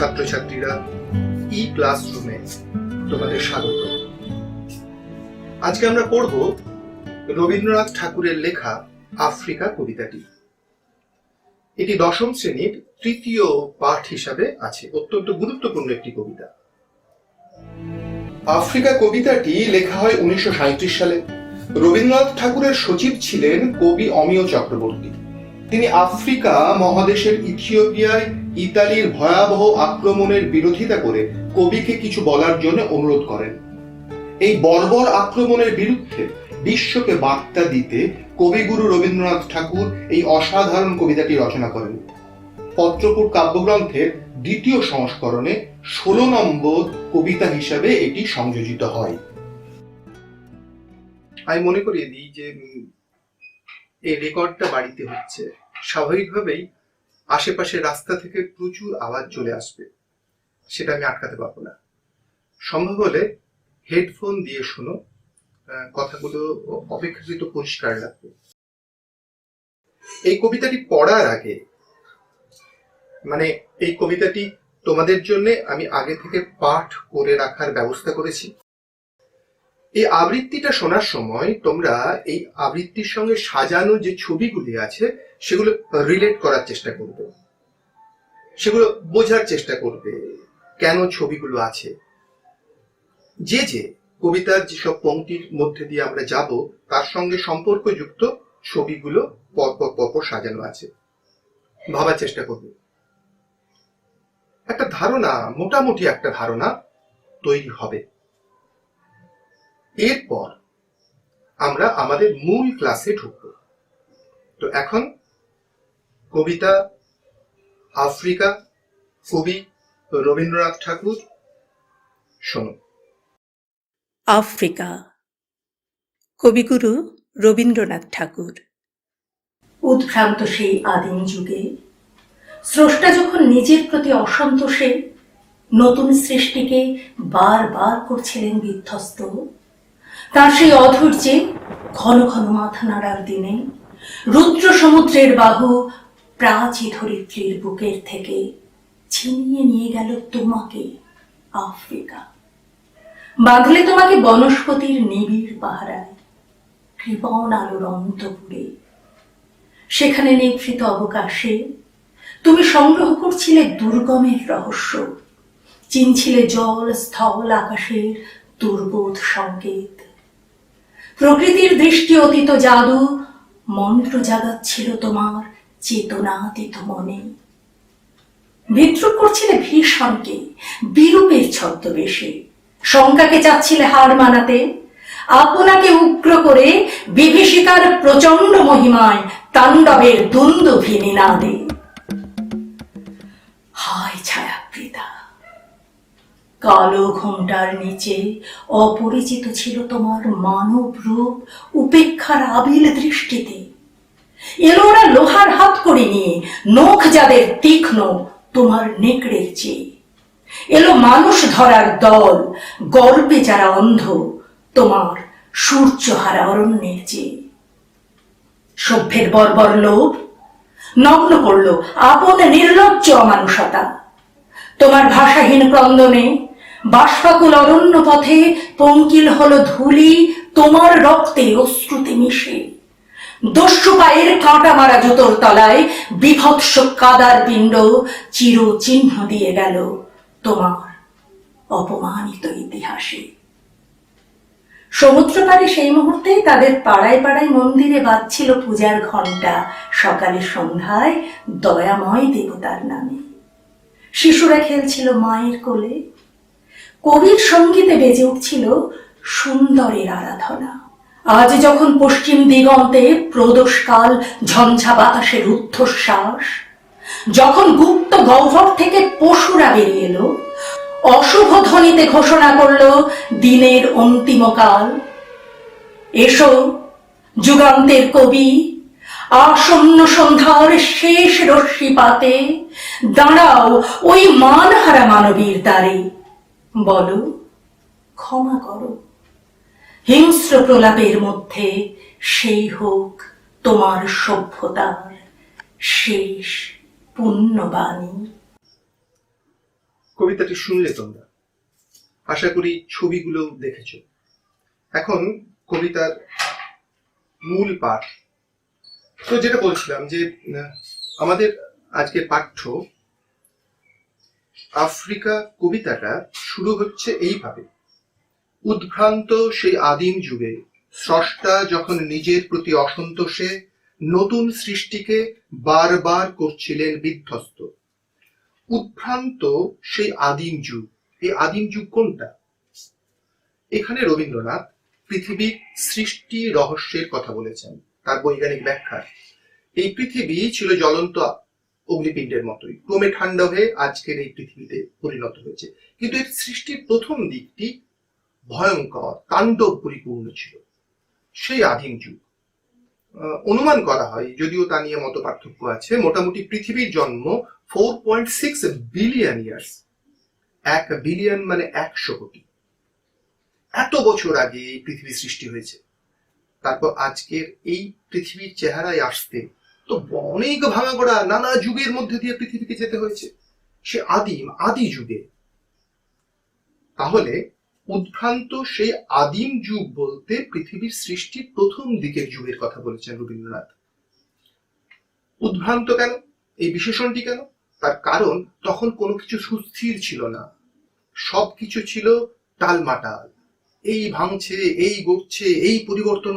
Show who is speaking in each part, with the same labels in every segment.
Speaker 1: ছাত্রছাত্রীরা, ই ক্লাসরুমে তোমাদের স্বাগত। আজকে আমরা পড়ব রবীন্দ্রনাথ ঠাকুরের লেখা আফ্রিকা কবিতাটি। এটি দশম শ্রেণীর তৃতীয় পাঠ হিসাবে আছে, অত্যন্ত গুরুত্বপূর্ণ একটি কবিতা। আফ্রিকা কবিতাটি লেখা হয় 1937 সালে। রবীন্দ্রনাথ ঠাকুরের সচিব ছিলেন কবি অমিয় চক্রবর্তী। তিনি আফ্রিকা মহাদেশের ইথিওপিয়ায় ইতালির ভয়াবহ আক্রমণের বিরোধিতা করে কবিকে কিছু বলার জন্য অনুরোধ করেন। এই বর্বর আক্রমণের বিরুদ্ধে বিশ্বকে বার্তা দিতে কবিগুরু রবীন্দ্রনাথ ঠাকুর এই অসাধারণ কবিতাটি রচনা করেন। পত্রপুর কাব্যগ্রন্থের দ্বিতীয় সংস্করণে 16 নম্বর কবিতা হিসাবে এটি সংযোজিত হয়। আমি মনে করিয়ে দিই যে এই রেকর্ডটা বাড়িতে হচ্ছে, স্বাভাবিকভাবেই আশেপাশের রাস্তা থেকে প্রচুর আওয়াজ চলে আসবে, সেটা আমি আটকাতে পারবো না। সম্ভব হলে হেডফোন দিয়ে শোনো, কথাগুলো অপেক্ষাকৃত পরিষ্কার লাগবে। এই কবিতাটি পড়ার আগে, মানে এই কবিতাটি তোমাদের জন্য আমি আগে থেকে পাঠ করে রাখার ব্যবস্থা করেছি। এই আবৃত্তিটা শোনার সময় তোমরা এই আবৃত্তির সঙ্গে সাজানো যে ছবিগুলি আছে সেগুলো রিলেট করার চেষ্টা করবে, সেগুলো বোঝার চেষ্টা করবে কেন ছবিগুলো আছে। যে যে কবিতার যেসব পংক্তির মধ্যে দিয়ে আমরা যাব তার সঙ্গে সম্পর্কযুক্ত ছবিগুলো পরপর সাজানো আছে, ভাবার চেষ্টা করবে। একটা ধারণা, মোটামুটি একটা ধারণা তৈরি হবে। এরপর আমরা আমাদের মূল ক্লাসে ঢুকব। তো এখন কবিতা আফ্রিকা, কবি রবীন্দ্রনাথ ঠাকুর, শোনো।
Speaker 2: আফ্রিকা, কবিগুরু রবীন্দ্রনাথ ঠাকুর।
Speaker 3: উদ্ভ্রান্ত সেই আদিম যুগে স্রষ্টা যখন নিজের প্রতি অসন্তোষে নতুন সৃষ্টিকে বারবার করছিলেন বিধ্বস্ত, তার সেই অধৈর্যে ঘন ঘন মাথা নাড়ার দিনে রুদ্র সমুদ্রের বাহু প্রাচী ধরিত্রীর বুকের থেকে ছিনিয়ে নিয়ে গেল তোমাকে আফ্রিকা। বাঁধলে তোমাকে বনস্পতির নিবিড় পাহারায়, কৃপণ আলোর অন্তপুরে। সেখানে নিভৃত অবকাশে তুমি সংগ্রহ করছিলে দুর্গমের রহস্য, চিনছিলে জল স্থল আকাশের দুর্বোধ সংকেত। প্রকৃতির দৃষ্টি অতীত জাদু মন্ত্র জাগাচ্ছিল তোমার চেতনাতীত মনে। বিদ্রুপ করছিলে ভীষণকে বিরূপের ছদ্মবেশে, শঙ্কাকে চাচ্ছিলে হার মানাতে, আপনাকে উগ্র করে বিভীষিকার প্রচন্ড মহিমায় তাণ্ডবের দুন্দুভি নিনাদে। হায় ছায়াবৃতা, কালো ঘোমটার নিচে অপরিচিত ছিল তোমার মানব রূপ উপেক্ষার আবিল দৃষ্টিতে। এলো ওরা লোহার হাত করে নিয়ে, নখ যাদের তীক্ষ্ণ তোমার নেকড়ের চেয়ে। এলো মানুষ ধরার দল, গর্বে যারা অন্ধ তোমার সূর্যহারা অরণ্যের চেয়ে। সভ্যের বর্বর লোভ নগ্ন করল আপন নির্লজ্জ অমানুষতা। তোমার ভাষাহীন ক্রন্দনে বাষ্পাকুল অরণ্য পথে পঙ্কিল হলো ধূলি তোমার রক্তে অশ্রুতে মিশে। দস্যু পায়ের কাঁটা মারা জুতোর তলায় বিভৎস কাদার পিণ্ড চির চিহ্ন দিয়ে গেল তোমার অপমানিত ইতিহাসে। সমুদ্র পারে সেই মুহূর্তে তাদের পাড়ায় পাড়ায় মন্দিরে বাজছিল পূজার ঘণ্টা, সকালে সন্ধ্যায় দয়াময় দেবতার নামে। শিশুরা খেলছিল মায়ের কোলে, কবির সঙ্গীতে বেজে উঠছিল সুন্দরের আরাধনা। আজ যখন পশ্চিম দিগন্তে প্রদোষকাল ঝঞ্ঝা বাতাসের ঊর্ধ্বশ্বাস, যখন গুপ্ত গহ্বর থেকে পশুরা বেরিয়ে এলো, অশুভ ধ্বনিতে ঘোষণা করল দিনের অন্তিমকাল। এসো যুগান্তের কবি, আসন্ন সন্ধ্যার শেষ রশ্মিপাতে দাঁড়াও ওই মানহারা মানবীর দ্বারে। বলো ক্ষমা করো, হিংস্র প্রলাপের মধ্যে সেই হোক তোমার সভ্যতার শেষ পুণ্যবাণী।
Speaker 1: কবিতাটি শুনলে তোমরা, আশা করি ছবিগুলো দেখেছো। এখন কবিতার মূল পাঠ। তো যেটা বলছিলাম যে আমাদের আজকের পাঠ্য আফ্রিকা কবিতাটা শুরু হচ্ছে এইভাবে: উদ্ভ্রান্ত সেই আদিম যুগে স্রষ্টা যখন নিজের প্রতি অসন্তোষে নতুন সৃষ্টিকে বারবার করছিলেন বিধ্বস্ত। উদ্ভ্রান্ত সেই আদিম যুগ। এই আদিম যুগ কোনটা? এখানে রবীন্দ্রনাথ পৃথিবীর সৃষ্টি রহস্যের কথা বলেছেন তার বৈজ্ঞানিক ব্যাখ্যা। এই পৃথিবী ছিল জ্বলন্ত অগ্নিপিণ্ডের মতোই, ক্রমে ঠান্ডা হয়ে আজকের এই পৃথিবীতে পরিণত হয়েছে। কিন্তু এর সৃষ্টির প্রথম দিকটি ভয়ঙ্কর, তাণ্ডব পরিপূর্ণ ছিল। সেই আদিম যুগ অনুমান করা হয়, যদিও তা নিয়ে মত পার্থক্য আছে, মোটামুটি পৃথিবীর জন্ম 4.6 বিলিয়ন ইয়ার্স। 1 বিলিয়ন মানে 100 কোটি। এত বছর আগে এই পৃথিবী সৃষ্টি হয়েছে। তারপর আজকের এই পৃথিবীর চেহারায় আসতে তো অনেক ভাঙাগড়া নানা যুগের মধ্যে দিয়ে পৃথিবীকে যেতে হয়েছে, সে আদি যুগে। তাহলে উদ্ভ্রান্ত সেই আদিম যুগ বলতে পৃথিবীর সৃষ্টির প্রথম দিকের যুগের কথা বলেছেন রবীন্দ্রনাথ। উদ্ভ্রান্ত কেন? এই বিশেষণটি কেন? তার কারণ তখন কোনো কিছু সুস্থির ছিল না, সবকিছু ছিল টালমাটাল। এই ভাঙছে, এই গড়ছে, এই পরিবর্তন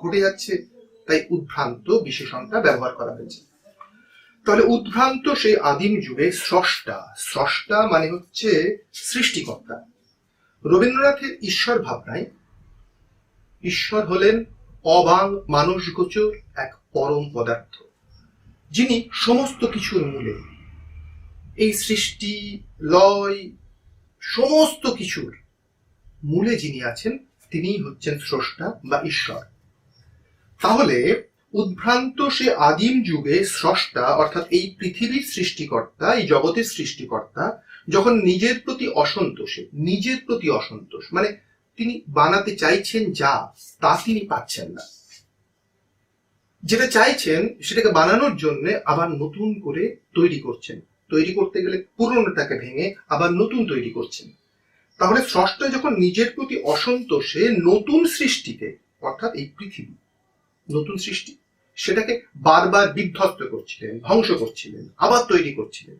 Speaker 1: ঘটে যাচ্ছে, তাই উদ্ভ্রান্ত বিশেষণটা ব্যবহার করা হয়েছে। তাহলে উদ্ভ্রান্ত সেই আদিম যুগে স্রষ্টা মানে হচ্ছে সৃষ্টিকর্তা। রবীন্দ্রনাথের ঈশ্বর ভাবনায় ঈশ্বর হলেন অবাং মানসগোচর এক পরম পদার্থ, যিনি সমস্ত কিছুর মূলে। এই সৃষ্টি, লয়, সমস্ত কিছুর মূলে যিনি আছেন তিনিই হচ্ছেন স্রষ্টা বা ঈশ্বর। তাহলে উদ্ভ্রান্ত সে আদিম যুগে স্রষ্টা অর্থাৎ এই পৃথিবীর সৃষ্টিকর্তা, এই জগতের সৃষ্টিকর্তা যখন নিজের প্রতি অসন্তোষ মানে তিনি বানাতে চাইছেন যা, তা তিনি পাচ্ছেন না। যেটা চাইছেন সেটাকে বানানোর জন্য আবার নতুন করে তৈরি করছেন। তৈরি করতে গেলে পুরনোটাকে ভেঙে আবার নতুন তৈরি করছেন। তাহলে স্রষ্টা যখন নিজের প্রতি অসন্তোষে নতুন সৃষ্টিকে, অর্থাৎ এই পৃথিবী নতুন সৃষ্টি, সেটাকে বারবার বিধ্বস্ত করছিলেন, ধ্বংস করছিলেন, আবার তৈরি করছিলেন।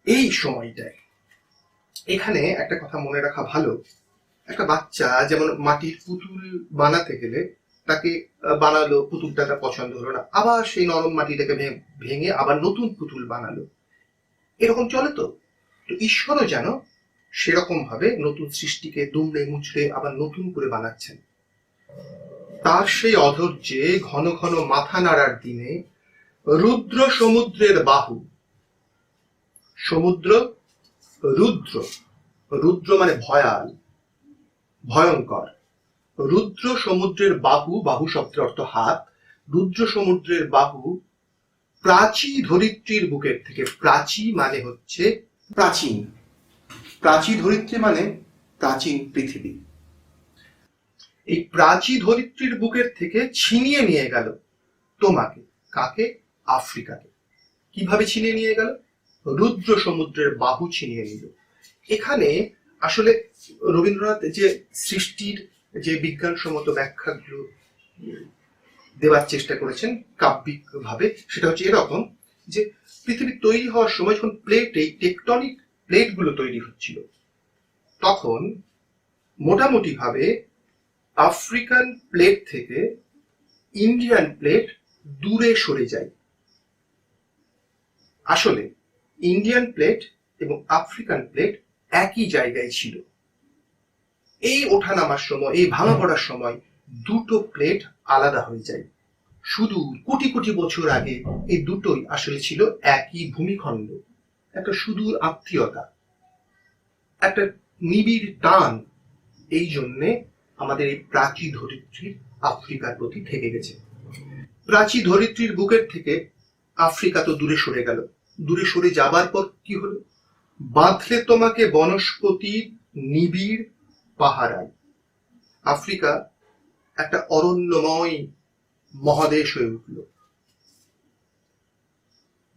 Speaker 1: এই সময়টায় এখানে একটা কথা মনে রাখা ভালো, একটা বাচ্চা যেমন মাটির পুতুল বানাতে গেলে তাকে বানালো, পুতুলটা তার পছন্দ হলো না, আবার সেই নরম মাটিটাকে ভেঙে আবার নতুন পুতুল বানালো। এরকম চলে তো ঈশ্বরও যেন সেরকম ভাবে নতুন সৃষ্টিকে দুমড়ে মুচড়ে আবার নতুন করে বানাচ্ছেন। তার সেই অধৈর্যে ঘন ঘন মাথা নাড়ার দিনে রুদ্র সমুদ্রের বাহু, সমুদ্র রুদ্র মানে ভয়াল, ভয়ঙ্কর। রুদ্র সমুদ্রের বাহু শব্দের অর্থ হাত। রুদ্র সমুদ্রের বাহু প্রাচী ধরিত্রীর বুকের থেকে, প্রাচী মানে হচ্ছে প্রাচীন, প্রাচী ধরিত্রী মানে প্রাচীন পৃথিবী। এই প্রাচী ধরিত্রীর বুকের থেকে ছিনিয়ে নিয়ে গেল তোমাকে। কাকে? আফ্রিকাকে। কিভাবে ছিনিয়ে নিয়ে গেল? রুদ্র সমুদ্রের বাহু ছিনিয়ে নিল। এখানে আসলে রবীন্দ্রনাথ যে সৃষ্টির যে বিজ্ঞানসম্মত ব্যাখ্যাগুলো দেওয়ার চেষ্টা করেছেন কাব্যিক ভাবে, সেটা হচ্ছে এরকম যে পৃথিবী তৈরি হওয়ার সময় যখন টেকটনিক প্লেটগুলো তৈরি হচ্ছিল, তখন মোটামুটি ভাবে আফ্রিকান প্লেট থেকে ইন্ডিয়ান প্লেট দূরে সরে যায়। আসলে ইন্ডিয়ান প্লেট এবং আফ্রিকান প্লেট একই জায়গায় ছিল। এই ওঠানামার সময়, এই ভাঙা পড়ার সময় দুটো প্লেট আলাদা হয়ে যায়। শুধু কোটি কোটি বছর আগে এই দুটোই আসলে ছিল একই ভূমিখণ্ড। একটা সুদূর আত্মীয়তা, একটা নিবিড় টান, এই জন্যে আমাদের এই প্রাচী ধরিত্রীর আফ্রিকার প্রতি থেকে গেছে। প্রাচী ধরিত্রীর বুকের থেকে আফ্রিকা তো দূরে সরে গেল। দূরে সরে যাবার পর কি হলো? বাঁধলে তোমাকে বনস্পতির নিবিড় পাহারায়। আফ্রিকা একটা অরণ্যময় মহাদেশ হয়ে উঠল।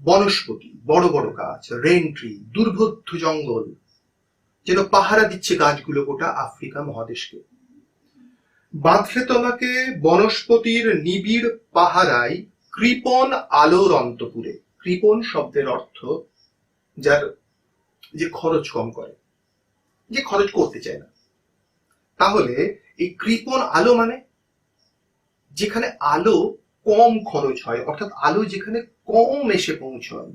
Speaker 1: বনস্পতি, বড় বড় গাছ, রেন ট্রি, দুর্বোধ্য জঙ্গল যেন পাহারা দিচ্ছে গাছগুলো গোটা আফ্রিকা মহাদেশকে। বাঁধলে তোমাকে বনস্পতির নিবিড় পাহারায় কৃপণ আলোর অন্তপুরে। কৃপণ শব্দের অর্থ যার যে খরচ কম করে, যে খরচ করতে চায় না। তাহলে এই কৃপণ আলো মানে যেখানে আলো কম খরচ হয়, অর্থাৎ আলো যেখানে কম এসে পৌঁছয়।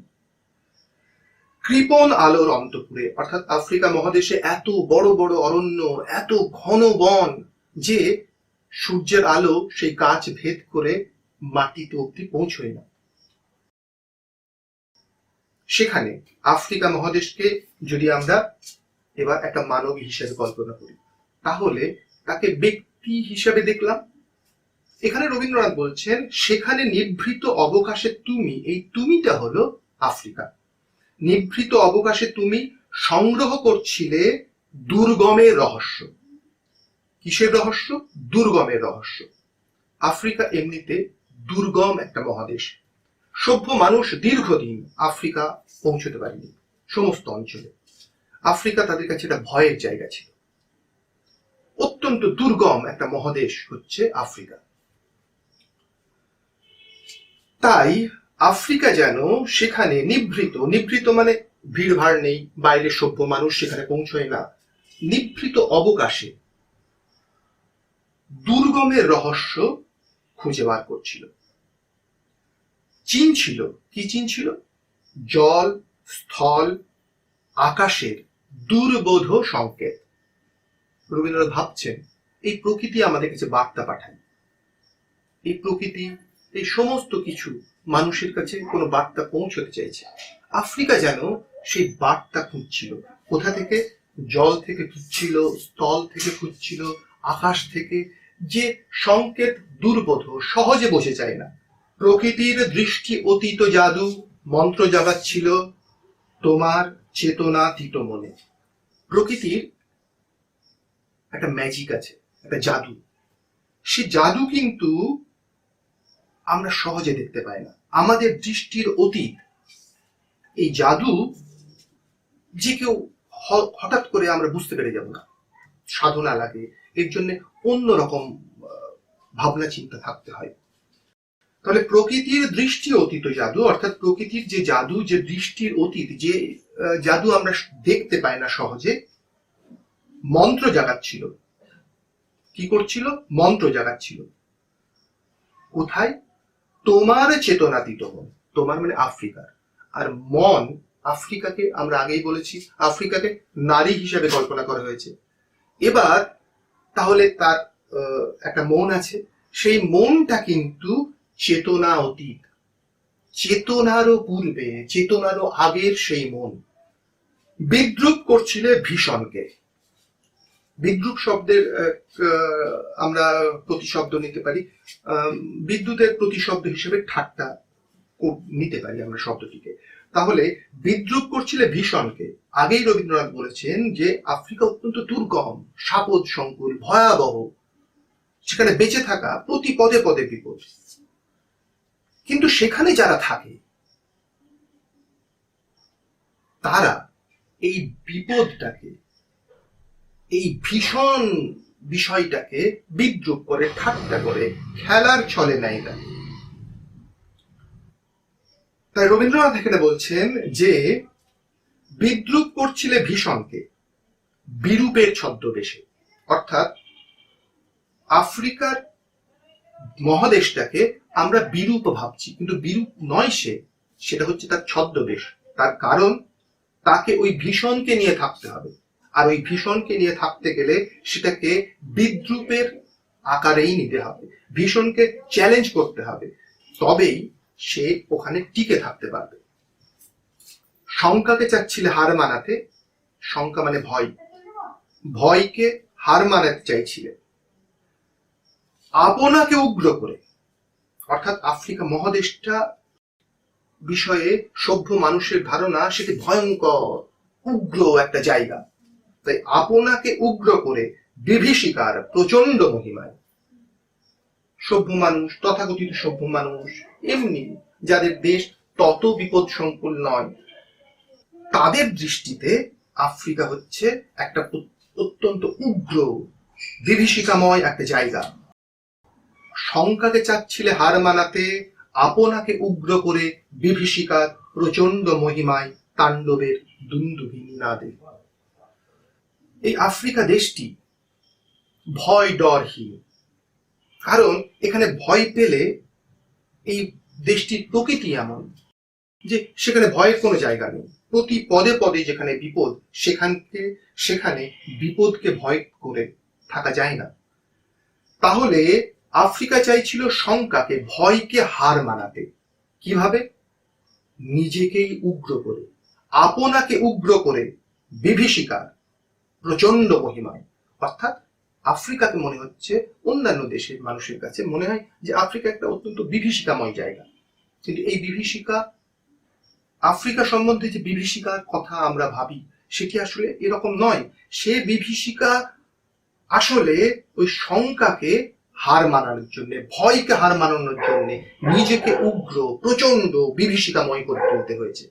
Speaker 1: কৃপণ আলোর অন্তপুরে, অর্থাৎ আফ্রিকা মহাদেশে এত বড় বড় অরণ্য, এত ঘন বন যে সূর্যের আলো সেই গাছ ভেদ করে মাটিতে অব্দি পৌঁছয় না। সেখানে আফ্রিকা মহাদেশকে যদি আমরা এবার একটা মানবী হিসেবে কল্পনা করি, তাহলে তাকে ব্যক্তি হিসেবে দেখলাম। এখানে রবীন্দ্রনাথ বলছেন, সেখানে নিভৃত অবকাশে তুমি, এই তুমিটা হলো আফ্রিকা। নিভৃত অবকাশে তুমি সংগ্রহ করছিলে দুর্গমের রহস্য। কিসের রহস্য? দুর্গমের রহস্য। আফ্রিকা এমনিতে দুর্গম একটা মহাদেশ। সভ্য মানুষ দীর্ঘদিন আফ্রিকা পৌঁছতে পারেনি সমস্ত অঞ্চলে। আফ্রিকা তাদের কাছে একটা ভয়ের জায়গা ছিল। অত্যন্ত দুর্গম একটা মহাদেশ হচ্ছে আফ্রিকা। তাই আফ্রিকা যেন সেখানে নিভৃত, নিভৃত মানে ভিড়ভাড় নেই, বাইরের সভ্য মানুষ সেখানে পৌঁছয় না, নিভৃত অবকাশে দুর্গমের রহস্য খুঁজে বার করছিল। চিন ছিল, কি চিন ছিল? জল, স্থল, আকাশের দুর্বোধ সংকেত। রবীন্দ্রনাথ ভাবছেন, এই প্রকৃতি আমাদের কাছে বার্তা পাঠায়। এই প্রকৃতি, এই সমস্ত কিছু মানুষের কাছে কোনো বার্তা পৌঁছতে চাইছে। আফ্রিকা যেন সেই বার্তা খুঁজছিল। কোথা থেকে? জল থেকে খুঁজছিল, স্থল থেকে খুঁজছিল, আকাশ থেকে, যে সংকেত দুর্বোধ, সহজে বোঝা যায় না। প্রকৃতির দৃষ্টি অতীত জাদু মন্ত্র জাগাচ্ছিল তোমার চেতনাতীত মনে। প্রকৃতির একটা ম্যাজিক আছে, একটা জাদু। সে জাদু কিন্তু আমরা সহজে দেখতে পাই না, আমাদের দৃষ্টির অতীত। এই জাদু যে কেউ হঠাৎ করে আমরা বুঝতে পেরে যাব না, সাধনা লাগে, এর জন্য অন্যরকম ভাবনা চিন্তা থাকতে হয়। তাহলে প্রকৃতির দৃষ্টি অতীত জাদু, অর্থাৎ প্রকৃতির যে জাদু, যে দৃষ্টির অতীত, যে জাদু আমরা দেখতে পাই না সহজে, মন্ত্র জাগাচ্ছিল। কি করছিল? মন্ত্র জাগাচ্ছিল। কোথায়? তোমার চেতনাতীত মন। তোমার মানে আফ্রিকার, আর মন, আফ্রিকাকে আমরা আগেই বলেছি, আফ্রিকাকে নারী হিসেবে কল্পনা করা হয়েছে। এবার তাহলে তার একটা মন আছে, সেই মনটা কিন্তু চেতনা অতীত, চেতনারও পূর্বে, চেতনারও আগের সেই মন। বিদ্রুপ করছিলে ভীষণকে। বিদ্রুপ শব্দের আমরা প্রতিশব্দ নিতে পারি, বিদ্যুতের প্রতিশব্দ হিসেবে ঠাট্টা নিতে পারি আমরা শব্দটিকে। তাহলে বিদ্রুপ করছিলে ভীষণকে। আগেই রবীন্দ্রনাথ বলেছেন যে আফ্রিকা অত্যন্ত দুর্গম, সাপদ সংকুল, ভয়াবহ, সেখানে বেঁচে থাকা প্রতি পদে পদে বিপদ। কিন্তু সেখানে যারা থাকে তারা এই বিপদটাকে, এই ভীষণ বিষয়টাকে বিদ্রুপ করে, ঠাট্টা করে, খেলার ছলে নেয় না। তাই রবীন্দ্রনাথ এখানে বলছেন যে বিদ্রুপ করছিলে ভীষণকে বিরূপের ছদ্মবেশে। অর্থাৎ আফ্রিকার মহাদেশটাকে আমরা বিরূপ ভাবছি, কিন্তু বিরূপ নয় সে, সেটা হচ্ছে তার ছদ্মবেশ। তার কারণ তাকে ওই ভীষণকে নিয়ে থাকতে হবে, আর ওই ভীষণকে নিয়ে থাকতে গেলে সেটাকে বিদ্রুপের আকারেই নিতে হবে, ভীষণকে চ্যালেঞ্জ করতে হবে, তবেই সে ওখানে টিকে থাকতে পারবে। শঙ্কাকে চাচ্ছিলে হার মানাতে, শঙ্কা মানে ভয়, ভয়কে হার মানাতে চাইছিলে আপনাকে উগ্র করে। অর্থাৎ আফ্রিকা মহাদেশটা বিষয়ে সভ্য মানুষের ধারণা সেটি ভয়ঙ্কর, উগ্র একটা জায়গা। তাই আপনাকে উগ্র করে বিভীষিকার প্রচন্ড মহিমায় সভ্য মানুষ, তথাকথিত সভ্য মানুষ, এমনি যাদের দেশ তত বিপদ সংকুল নয়। তাদের দৃষ্টিতে আফ্রিকা হচ্ছে একটা অত্যন্ত উগ্র বিভীষিকাময় একটা জায়গা। শঙ্কাকে চাচ্ছিলে হার মানাতে, আপনাকে উগ্র করে বিভীষিকার প্রচন্ড মহিমায় তাণ্ডবের দুন্দুভি নিনাদে। এই আফ্রিকা দেশটি ভয় ডরহীন, কারণ এখানে ভয় পেলে এই দেশটির প্রকৃতি এমন যে সেখানে ভয়ের কোনো জায়গা নেই। প্রতি পদে পদে যেখানে বিপদ, সেখানে বিপদকে ভয় করে থাকা যায় না। তাহলে আফ্রিকা চাইছিল শঙ্কাকে, ভয়কে হার মানাতে। কিভাবে? নিজেকেই উগ্র করে, আপনাকে উগ্র করে বিভীষিকার প্রচন্ড মহিমায়। অর্থাৎ আফ্রিকাকে মনে হচ্ছে, অন্যান্য দেশের মানুষের কাছে মনে হয় যে আফ্রিকা একটা অত্যন্ত বিভীষিকাময় জায়গা। কিন্তু এই বিভীষিকা, আফ্রিকা সম্বন্ধে যে বিভীষিকার কথা আমরা ভাবি, সেটি আসলে এরকম নয়। সে বিভীষিকা আসলে ওই শঙ্কাকে হার মানানোর জন্য, ভয়কে হার মানানোর জন্য নিজেকে উগ্র প্রচন্ড বিভীষিকাময় করে তুলতে হয়েছে।